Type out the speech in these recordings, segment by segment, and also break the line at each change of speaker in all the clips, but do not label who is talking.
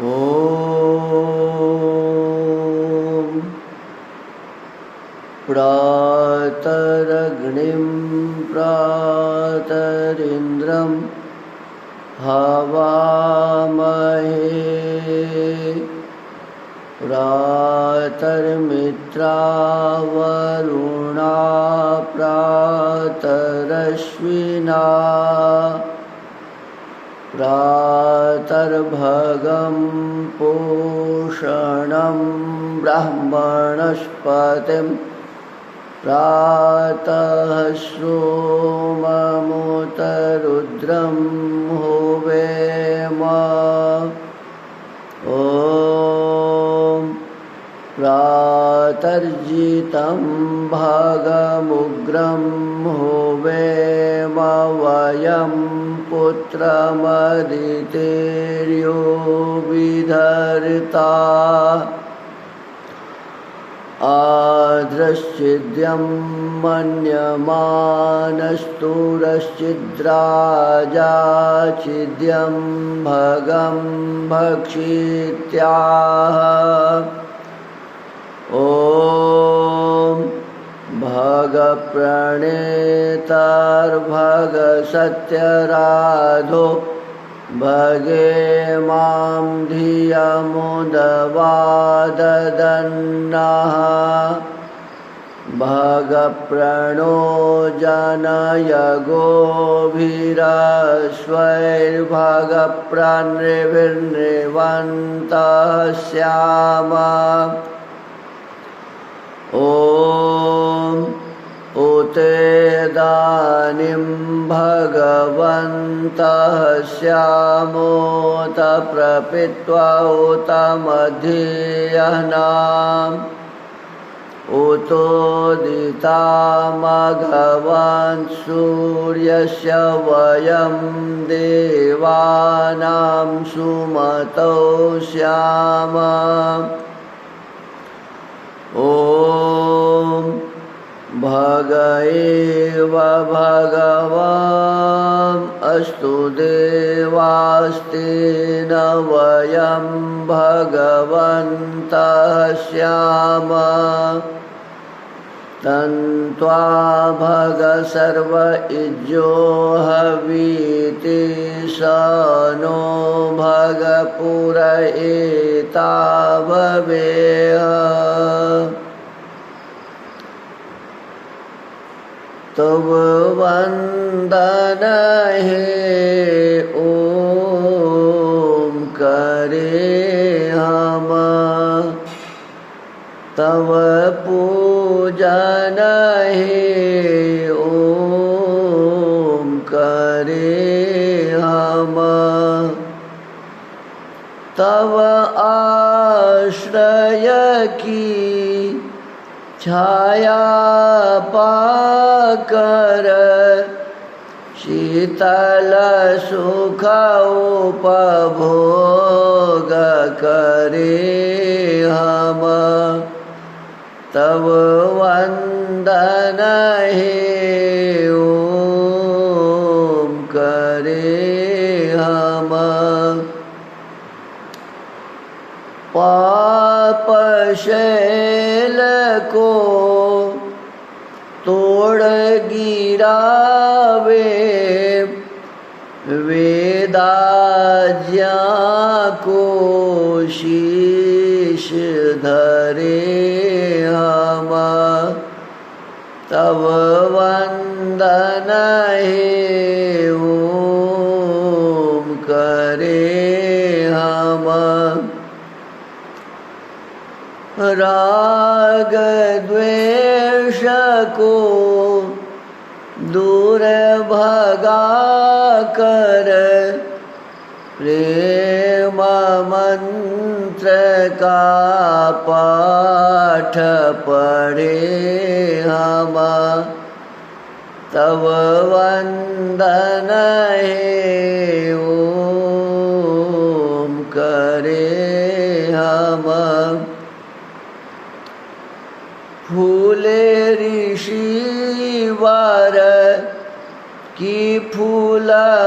ॐ प्रातरग्निं प्रातरिन्द्रं हवामहे प्रातर्मित्रावरुणा प्रातरश्विना प्रातर्भगं पूषणं ब्रह्मणस्पतिं प्रातः सोममुतरुद्रं हुवेम। ॐ प्रातर्जितं भगमुग्रं हुवेम वयं पुत्रमदितेर्यो विधर्ता आद्रश्चिद्यं मन्यमानस्तुरश्चिद्राजाचिद्यं भगं भक्षित्याह। ॐ भगप्रणेतर्भगसत्यराधो भगे मां धियमुदवाददन्नः भगप्रणो जनय गोभिरश्वैर्भगप्राणृभिर्नृवन्तः स्याम। ॐ उतेदानीं भगवन्तः स्यामोत प्रपीत्वा उत मध्यह्नाम् उतोदितामघवन् सूर्यस्य वयं देवानां सुमतौ स्याम। ॐ भग एव भगवान् अस्तु देवास्तेन वयं भगवन्तः स्याम। तन्त्वा भग सर्व इज्जो हवीति स नो भग पुर एता भवेह। तव वन्दन हे ॐ करे हम तव पूजन हे ॐ करे हम तव आश्रय की छाया पाकर शीतल सुख उपभोग करे हम तव वन्दन हे ॐ करे हम। पाप शैल को तोड़ गिरावे वेदाज्ञा को शीश धरे हम तव वन्दन हे ॐ करे हम। राग द्वेष को दूर भगा कर प्रेम मंत्र का पाठ पढ़े हम तव वन्दन हे ॐ करे हम। फूले ऋषि वर की फूलवारी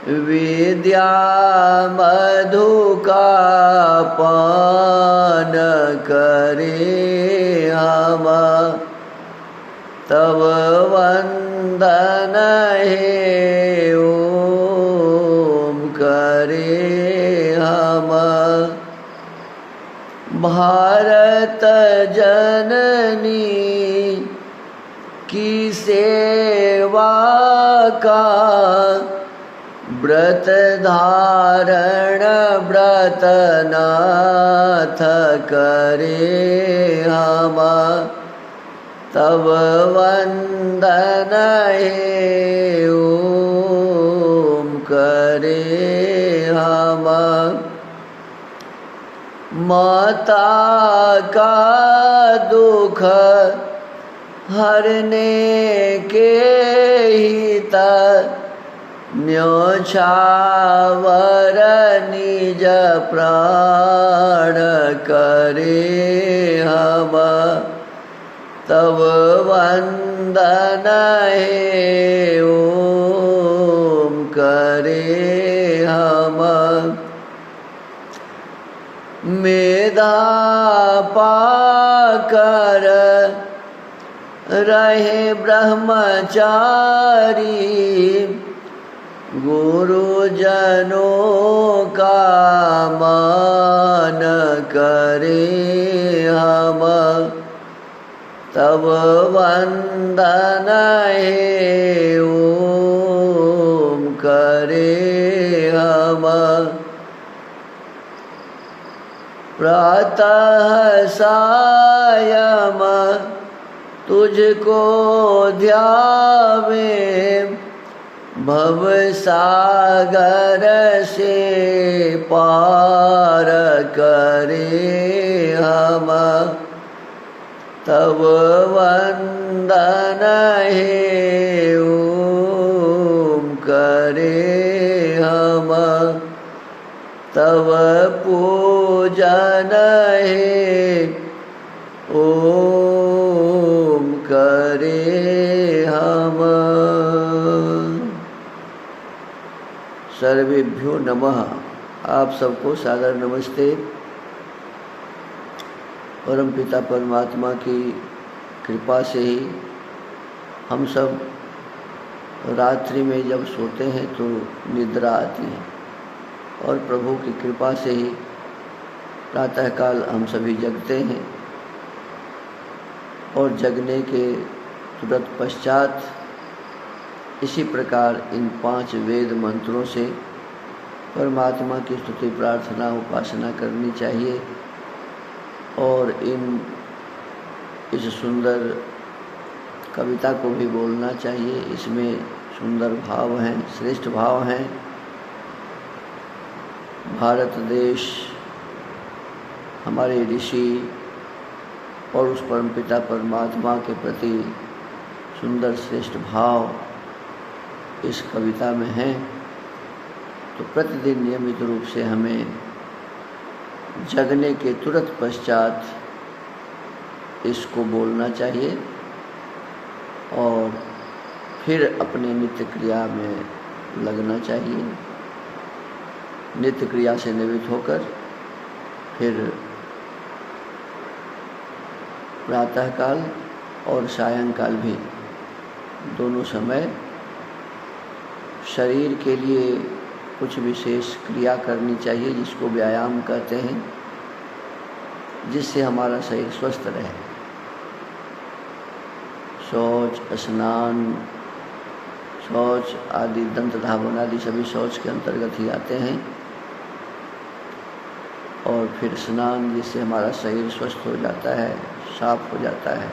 विद्या मधु का पान करे हम तब वंदन हे ओम करे हम। भारत जननी की सेवा का व्रत धारण व्रत नाथ करे हम तब वंदन हे ओम करे हम। माता का दुख हरने के हित न्योछावर निज प्राण करे हम तब वंदन हे ओम करे हम। मेधा पाकर रहे ब्रह्मचारी गुरुजनों का मान करे हम तब वंदन हे ओम करे हम। प्रातः सायं तुझको ध्यावे भव सागर से पार करे हम तब वंदन हे ओम करे हम तब पूजन हे ओम करे हम। सर्वेभ्यो नमः। आप सबको सादर नमस्ते। परम पिता परमात्मा की कृपा से ही हम सब रात्रि में जब सोते हैं तो निद्रा आती है और प्रभु की कृपा से ही प्रातःकाल हम सभी जगते हैं और जगने के तुरंत पश्चात इसी प्रकार इन 5 वेद मंत्रों से परमात्मा की स्तुति प्रार्थना उपासना करनी चाहिए और इस सुंदर कविता को भी बोलना चाहिए। इसमें सुंदर भाव हैं, श्रेष्ठ भाव हैं। भारत देश, हमारे ऋषि और उस परमपिता परमात्मा के प्रति सुंदर श्रेष्ठ भाव इस कविता में हैं। तो प्रतिदिन नियमित रूप से हमें जगने के तुरंत पश्चात इसको बोलना चाहिए और फिर अपने नित्य क्रिया में लगना चाहिए। नित्य क्रिया से निवृत्त होकर फिर प्रातःकाल और सायंकाल भी दोनों समय शरीर के लिए कुछ विशेष क्रिया करनी चाहिए जिसको व्यायाम कहते हैं, जिससे हमारा शरीर स्वस्थ रहे। शौच, स्नान, शौच आदि, दंत धावन आदि सभी शौच के अंतर्गत ही आते हैं। और फिर स्नान, जिससे हमारा शरीर स्वस्थ हो जाता है, साफ हो जाता है।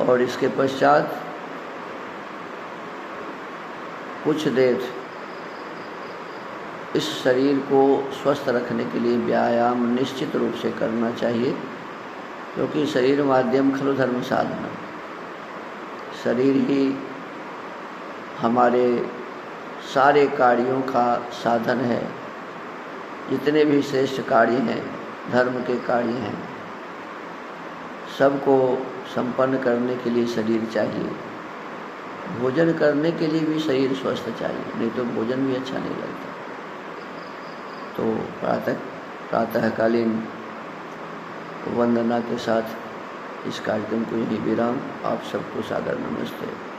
और इसके पश्चात कुछ देर इस शरीर को स्वस्थ रखने के लिए व्यायाम निश्चित रूप से करना चाहिए, क्योंकि शरीर माध्यम खलु धर्म साधन। शरीर ही हमारे सारे कार्यों का साधन है। जितने भी श्रेष्ठ कार्य हैं, धर्म के कार्य हैं, सबको संपन्न करने के लिए शरीर चाहिए। भोजन करने के लिए भी शरीर स्वस्थ चाहिए, नहीं तो भोजन भी अच्छा नहीं लगता। तो प्रातःकालीन वंदना के साथ इस कार्यक्रम को यहीं विराम। आप सबको सादर नमस्ते।